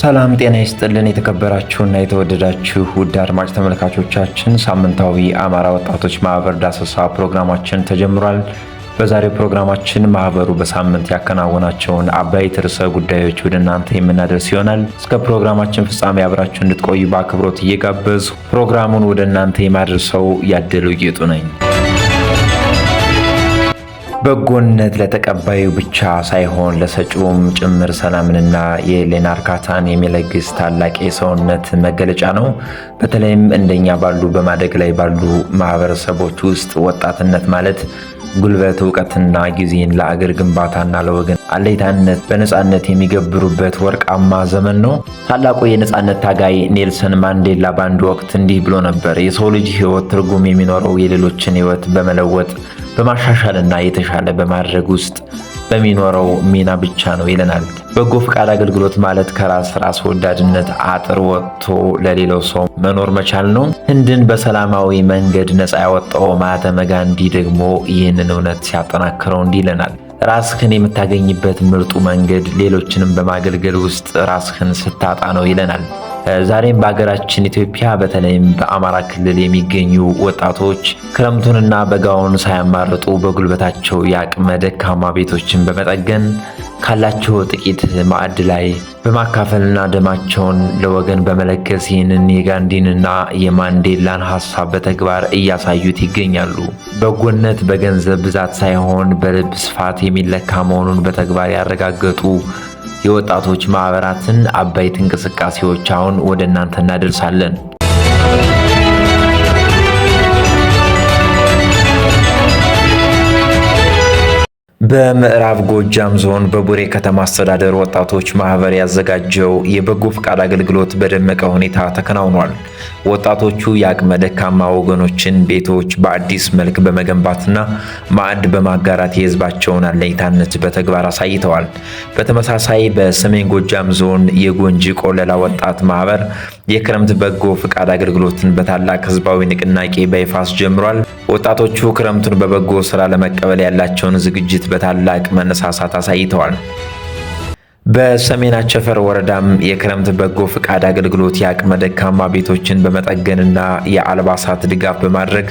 ሰላም ጤና ይስጥልን። የተከበራችሁና የተወደዳችሁ ውድ አድማጭ ተመልካቾቻችን ሳምንታዊ አማራ ወጣቶች ማህበር ዳሰሳ ፕሮግራማችን ተጀምሯል። በዛሬው ፕሮግራማችን ማህበሩ በሳምንት ያከናወናቸውን አበይት ርዕሰ ጉዳዮች ወደ እናንተ የምናደርስ ይሆናል። እስከ ፕሮግራማችን ፍጻሜ አብራችሁ እንድትቆዩ በአክብሮት እየጋበዙ ፕሮግራሙን ወደ እናንተ የማድረሰው ያደለው ጌጡ ነኝ። በጎነት ለተቀባዩ ብቻ ሳይሆን ለሰጪውም ጭምር ሰላምንና የህሊና እርካታን የሚለግስ ታላቅ የሰውነት መገለጫ ነው። በተለይም እንደኛ ባሉ በማደግ ላይ ባሉ ማህበረሰቦች ውስጥ ወጣትነት ማለት ጉልበት፣ እውቀትና ጊዜን ለአገር ግንባታና ለወገን አለይታነት በነጻነት የሚገብሩበት ወርቃማ ዘመን ነው። ታላቁ የነጻነት ታጋይ ኔልሰን ማንዴላ በአንድ ወቅት እንዲህ ብሎ ነበር። የሰው ልጅ ህይወት ትርጉም የሚኖረው የሌሎችን ህይወት በመለወጥ በማሻሻልና የተሻለ በማድረግ ውስጥ በሚኖረው ሚና ብቻ ነው ይለናል። በጎ ፈቃድ አገልግሎት ማለት ከራስ ወዳድነት አጥር ወጥቶ ለሌላው ሰው መኖር መቻል ነው። ህንድን በሰላማዊ መንገድ ነፃ ያወጣው ማህተመ ጋንዲ ደግሞ ይህንን እውነት ሲያጠናክረው እንዲህ ይለናል። ራስህን የምታገኝበት ምርጡ መንገድ ሌሎችንም በማገልገል ውስጥ ራስህን ስታጣ ነው ይለናል። ዛሬም በሀገራችን ኢትዮጵያ በተለይም በአማራ ክልል የሚገኙ ወጣቶች ክረምቱንና በጋውን ሳያማርጡ በጉልበታቸው የአቅመ ደካማ ቤቶችን በመጠገን ካላቸው ጥቂት ማዕድ ላይ በማካፈልና ደማቸውን ለወገን በመለገስ ይህንን የጋንዲንና የማንዴላን ሀሳብ በተግባር እያሳዩት ይገኛሉ። በጎነት በገንዘብ ብዛት ሳይሆን በልብ ስፋት የሚለካ መሆኑን በተግባር ያረጋገጡ የወጣቶች ማህበራትን አበይት እንቅስቃሴዎች አሁን ወደ እናንተ እናደርሳለን። በምዕራብ ጎጃም ዞን በቡሬ ከተማ አስተዳደር ወጣቶች ማህበር ያዘጋጀው የበጎ ፈቃድ አገልግሎት በደመቀ ሁኔታ ተከናውኗል። ወጣቶቹ የአቅመ ደካማ ወገኖችን ቤቶች በአዲስ መልክ በመገንባትና ማዕድ በማጋራት የህዝባቸውን አለኝታነት በተግባር አሳይተዋል። በተመሳሳይ በሰሜን ጎጃም ዞን የጎንጂ ቆለላ ወጣት ማህበር የክረምት በጎ ፈቃድ አገልግሎትን በታላቅ ህዝባዊ ንቅናቄ በይፋ አስጀምሯል። ወጣቶቹ ክረምቱን በበጎ ስራ ለመቀበል ያላቸውን ዝግጅት በታላቅ መነሳሳት አሳይተዋል። በሰሜን አቸፈር ወረዳም የክረምት በጎ ፈቃድ አገልግሎት የአቅመ ደካማ ቤቶችን በመጠገንና የአልባሳት ድጋፍ በማድረግ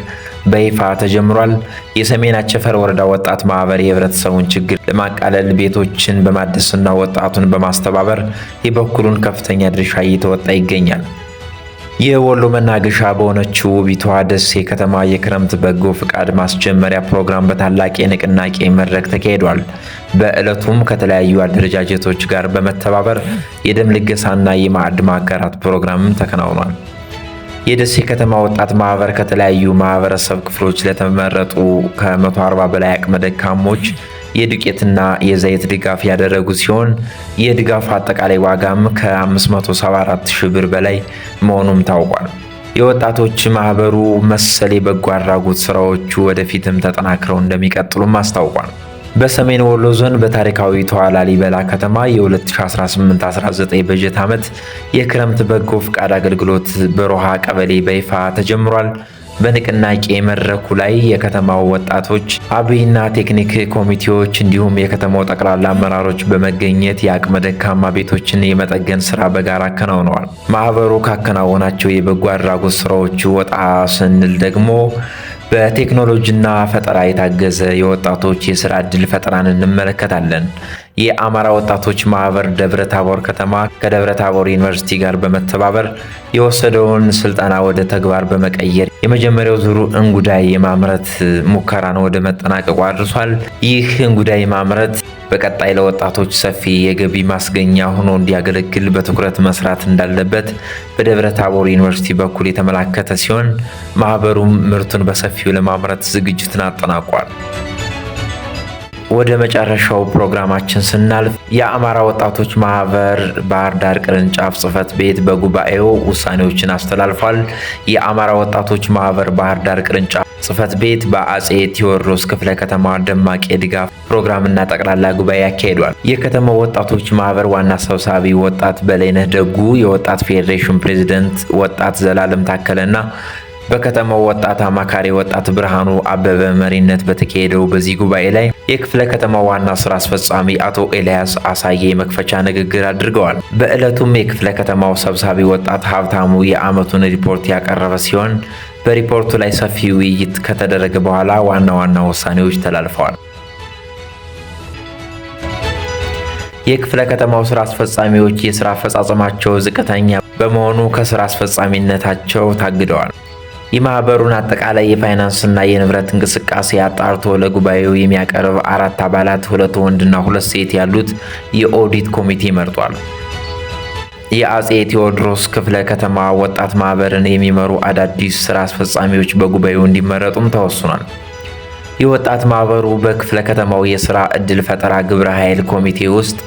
በይፋ ተጀምሯል። የሰሜን አቸፈር ወረዳ ወጣት ማህበር የህብረተሰቡን ችግር ለማቃለል ቤቶችን በማደስና ወጣቱን በማስተባበር የበኩሉን ከፍተኛ ድርሻ እየተወጣ ይገኛል። የወሎ መናገሻ በሆነችው ውቢቷ ደሴ ከተማ የክረምት በጎ ፈቃድ ማስጀመሪያ ፕሮግራም በታላቅ የንቅናቄ መድረክ ተካሂዷል። በዕለቱም ከተለያዩ አደረጃጀቶች ጋር በመተባበር የደም ልገሳና የማዕድ ማጋራት ፕሮግራም ተከናውኗል። የደሴ ከተማ ወጣት ማህበር ከተለያዩ ማህበረሰብ ክፍሎች ለተመረጡ ከ140 በላይ አቅመ ደካሞች የዱቄትና የዘይት ድጋፍ ያደረጉ ሲሆን የድጋፍ አጠቃላይ ዋጋም ከ574 ሺህ ብር በላይ መሆኑም ታውቋል። የወጣቶች ማህበሩ መሰል የበጎ አድራጎት ስራዎቹ ወደፊትም ተጠናክረው እንደሚቀጥሉም አስታውቋል። በሰሜን ወሎ ዞን በታሪካዊቷ ላሊበላ ከተማ የ2018-19 በጀት ዓመት የክረምት በጎ ፈቃድ አገልግሎት በሮሃ ቀበሌ በይፋ ተጀምሯል። በንቅናቄ መድረኩ ላይ የከተማው ወጣቶች አብይና ቴክኒክ ኮሚቴዎች እንዲሁም የከተማው ጠቅላላ አመራሮች በመገኘት የአቅመ ደካማ ቤቶችን የመጠገን ስራ በጋራ አከናውነዋል። ማህበሩ ካከናወናቸው የበጎ አድራጎት ስራዎች ወጣ ስንል ደግሞ በቴክኖሎጂና ፈጠራ የታገዘ የወጣቶች የስራ ዕድል ፈጠራን እንመለከታለን። የአማራ ወጣቶች ማህበር ደብረ ታቦር ከተማ ከደብረ ታቦር ዩኒቨርሲቲ ጋር በመተባበር የወሰደውን ስልጠና ወደ ተግባር በመቀየር የመጀመሪያው ዙሩ እንጉዳይ የማምረት ሙከራን ወደ መጠናቀቁ አድርሷል። ይህ እንጉዳይ ማምረት በቀጣይ ለወጣቶች ሰፊ የገቢ ማስገኛ ሆኖ እንዲያገለግል በትኩረት መስራት እንዳለበት በደብረ ታቦር ዩኒቨርሲቲ በኩል የተመላከተ ሲሆን ማህበሩም ምርቱን በሰፊው ለማምረት ዝግጅትን አጠናቋል። ወደ መጨረሻው ፕሮግራማችን ስናልፍ የአማራ ወጣቶች ማህበር ባህር ዳር ቅርንጫፍ ጽህፈት ቤት በጉባኤው ውሳኔዎችን አስተላልፏል። የአማራ ወጣቶች ማህበር ባህር ዳር ቅርንጫፍ ጽህፈት ቤት በአጼ ቴዎድሮስ ክፍለ ከተማ ደማቅ የድጋፍ ፕሮግራምና ጠቅላላ ጉባኤ ያካሂዷል። የከተማው ወጣቶች ማህበር ዋና ሰብሳቢ ወጣት በላይነህ ደጉ፣ የወጣት ፌዴሬሽን ፕሬዝዳንት ወጣት ዘላለም ታከለና በከተማው ወጣት አማካሪ ወጣት ብርሃኑ አበበ መሪነት በተካሄደው በዚህ ጉባኤ ላይ የክፍለ ከተማው ዋና ስራ አስፈጻሚ አቶ ኤልያስ አሳዬ መክፈቻ ንግግር አድርገዋል። በዕለቱም የክፍለ ከተማው ሰብሳቢ ወጣት ሀብታሙ የዓመቱን ሪፖርት ያቀረበ ሲሆን በሪፖርቱ ላይ ሰፊ ውይይት ከተደረገ በኋላ ዋና ዋና ውሳኔዎች ተላልፈዋል። የክፍለ ከተማው ስራ አስፈጻሚዎች የስራ አፈጻጸማቸው ዝቅተኛ በመሆኑ ከስራ አስፈጻሚነታቸው ታግደዋል። የማህበሩን አጠቃላይ የፋይናንስና የንብረት እንቅስቃሴ አጣርቶ ለጉባኤው የሚያቀርብ 4 አባላት 2 ወንድና 2 ሴት ያሉት የኦዲት ኮሚቴ መርጧል። የአጼ ቴዎድሮስ ክፍለ ከተማ ወጣት ማህበርን የሚመሩ አዳዲስ ስራ አስፈጻሚዎች በጉባኤው እንዲመረጡም ተወስኗል። የወጣት ማህበሩ በክፍለ ከተማው የስራ ዕድል ፈጠራ ግብረ ኃይል ኮሚቴ ውስጥ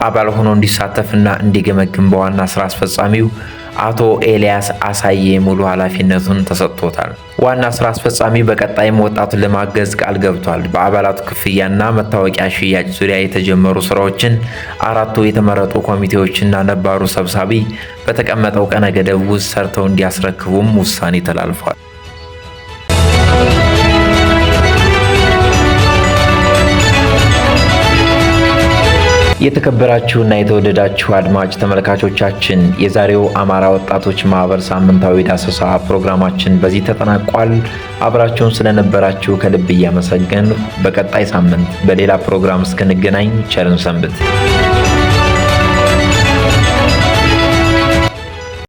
አባል ሆኖ እንዲሳተፍና እንዲገመግም በዋና ስራ አስፈጻሚው አቶ ኤልያስ አሳዬ ሙሉ ኃላፊነቱን ተሰጥቶታል። ዋና ስራ አስፈጻሚ በቀጣይም ወጣቱን ለማገዝ ቃል ገብቷል። በአባላቱ ክፍያና መታወቂያ ሽያጭ ዙሪያ የተጀመሩ ስራዎችን 4ቱ የተመረጡ ኮሚቴዎችና ነባሩ ሰብሳቢ በተቀመጠው ቀነ ገደብ ውስጥ ሰርተው እንዲያስረክቡም ውሳኔ ተላልፏል። የተከበራችሁና የተወደዳችሁ አድማጭ ተመልካቾቻችን የዛሬው አማራ ወጣቶች ማህበር ሳምንታዊ ዳሰሳ ፕሮግራማችን በዚህ ተጠናቋል። አብራችሁን ስለነበራችሁ ከልብ እያመሰገን በቀጣይ ሳምንት በሌላ ፕሮግራም እስክንገናኝ ቸርን ሰንብት።